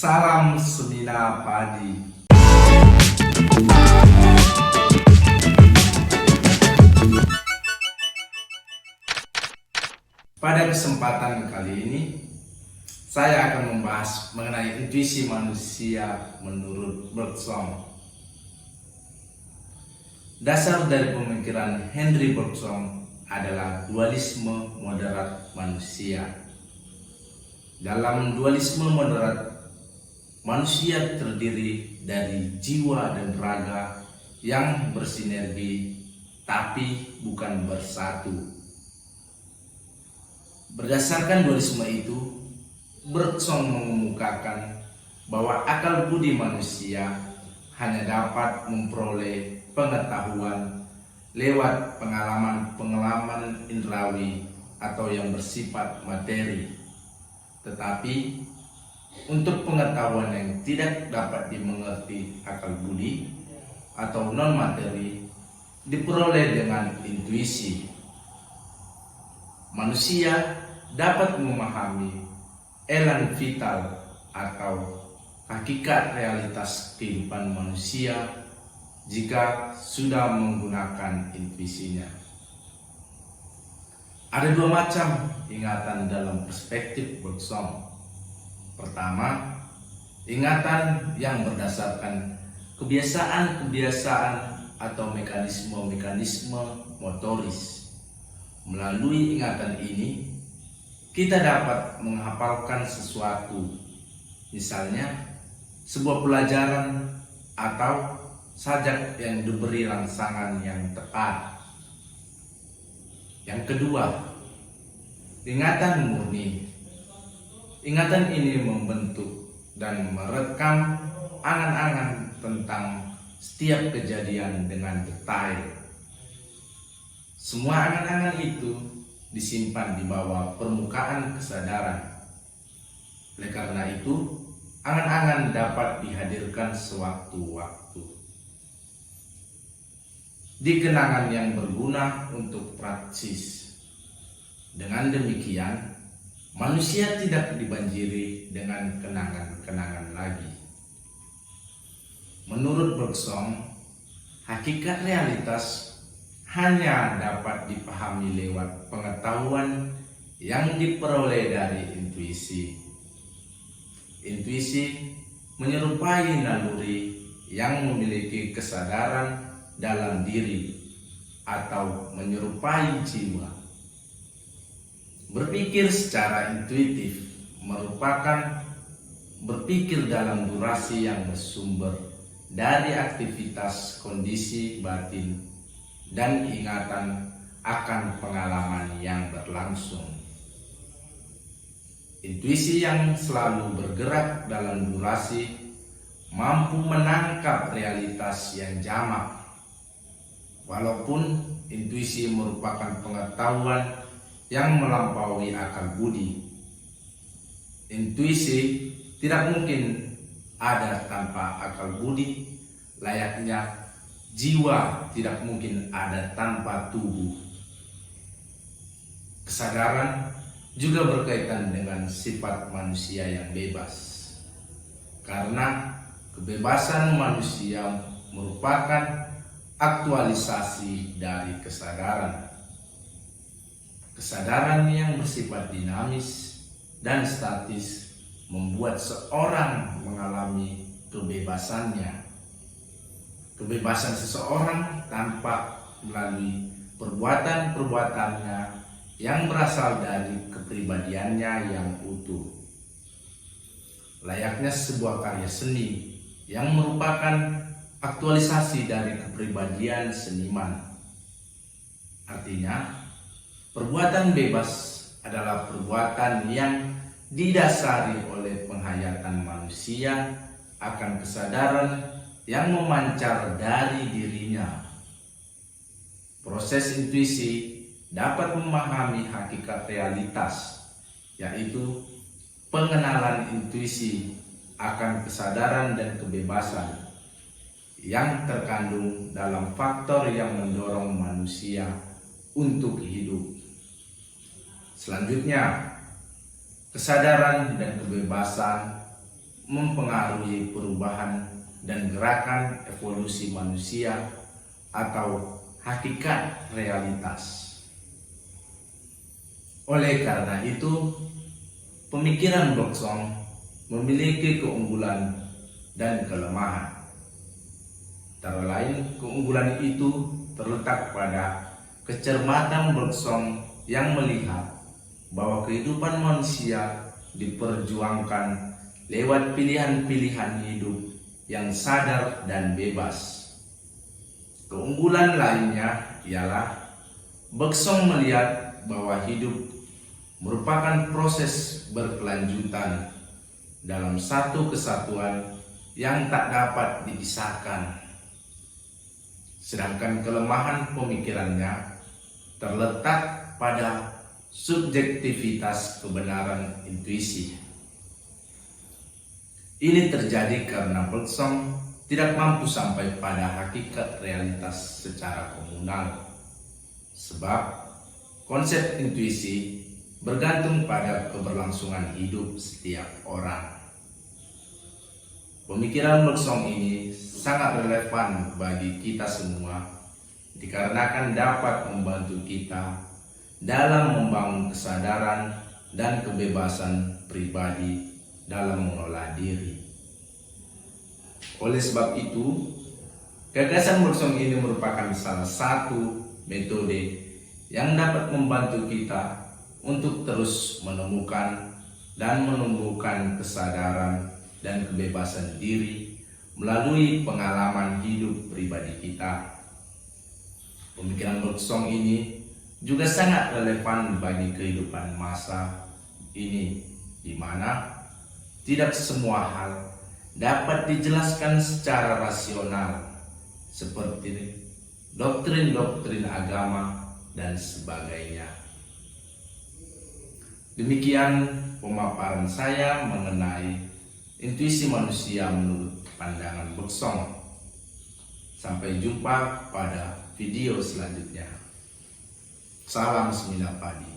Salam Semina Padi. Pada kesempatan kali ini, saya akan membahas mengenai intuisi manusia menurut Bergson. Dasar dari pemikiran Henry Bergson adalah dualisme moderat manusia. Dalam dualisme moderat, manusia terdiri dari jiwa dan raga yang bersinergi tapi bukan bersatu. Berdasarkan dualisme itu, Bergson mengemukakan bahwa akal budi manusia hanya dapat memperoleh pengetahuan lewat pengalaman indrawi atau yang bersifat materi. Tetapi untuk pengetahuan yang tidak dapat dimengerti akal budi atau non materi diperoleh dengan intuisi. Manusia dapat memahami elan vital atau hakikat realitas kehidupan manusia jika sudah menggunakan intuisinya. Ada dua macam ingatan dalam perspektif Bergson. Pertama, ingatan yang berdasarkan kebiasaan-kebiasaan atau mekanisme-mekanisme motoris. Melalui ingatan ini, kita dapat menghafalkan sesuatu, misalnya sebuah pelajaran atau sajak yang diberi rangsangan yang tepat. Yang kedua, ingatan murni. Ingatan ini membentuk dan merekam angan-angan tentang setiap kejadian dengan detail. Semua angan-angan itu disimpan di bawah permukaan kesadaran. Oleh karena itu, angan-angan dapat dihadirkan sewaktu-waktu di kenangan yang berguna untuk praksis. Dengan demikian, manusia tidak dibanjiri dengan kenangan-kenangan lagi. Menurut Bergson, hakikat realitas hanya dapat dipahami lewat pengetahuan yang diperoleh dari intuisi. Intuisi menyerupai naluri yang memiliki kesadaran dalam diri atau menyerupai jiwa. Berpikir secara intuitif merupakan berpikir dalam durasi yang bersumber dari aktivitas kondisi batin dan ingatan akan pengalaman yang berlangsung. Intuisi yang selalu bergerak dalam durasi mampu menangkap realitas yang jamak. Walaupun intuisi merupakan pengetahuan yang melampaui akal budi, intuisi tidak mungkin ada tanpa akal budi, layaknya jiwa tidak mungkin ada tanpa tubuh. Kesadaran juga berkaitan dengan sifat manusia yang bebas, karena kebebasan manusia merupakan aktualisasi dari kesadaran. Kesadaran yang bersifat dinamis dan statis membuat seorang mengalami kebebasannya. Kebebasan seseorang tampak melalui perbuatan-perbuatannya yang berasal dari kepribadiannya yang utuh. Layaknya sebuah karya seni yang merupakan aktualisasi dari kepribadian seniman. Artinya, perbuatan bebas adalah perbuatan yang didasari oleh penghayatan manusia akan kesadaran yang memancar dari dirinya. Proses intuisi dapat memahami hakikat realitas, yaitu pengenalan intuisi akan kesadaran dan kebebasan yang terkandung dalam faktor yang mendorong manusia untuk hidup. Selanjutnya, kesadaran dan kebebasan mempengaruhi perubahan dan gerakan evolusi manusia atau hakikat realitas. Oleh karena itu, pemikiran Bergson memiliki keunggulan dan kelemahan. Antara lain, keunggulan itu terletak pada kecermatan Bergson yang melihat bahwa kehidupan manusia diperjuangkan lewat pilihan-pilihan hidup yang sadar dan bebas. Keunggulan lainnya ialah Bergson melihat bahwa hidup merupakan proses berkelanjutan dalam satu kesatuan yang tak dapat dipisahkan. Sedangkan kelemahan pemikirannya terletak pada subjektivitas kebenaran intuisi. Ini terjadi karena Bergson tidak mampu sampai pada hakikat realitas secara komunal, sebab konsep intuisi bergantung pada keberlangsungan hidup setiap orang. Pemikiran Bergson ini sangat relevan bagi kita semua dikarenakan dapat membantu kita dalam membangun kesadaran dan kebebasan pribadi dalam mengelola diri. Oleh sebab itu, gagasan Bergson ini merupakan salah satu metode yang dapat membantu kita untuk terus menemukan dan menumbuhkan kesadaran dan kebebasan diri melalui pengalaman hidup pribadi kita. Pemikiran Bergson ini juga sangat relevan bagi kehidupan masa ini, di mana tidak semua hal dapat dijelaskan secara rasional, seperti doktrin-doktrin agama dan sebagainya. Demikian pemaparan saya mengenai intuisi manusia menurut pandangan Bergson. Sampai jumpa pada video selanjutnya. Salam Semina Padi.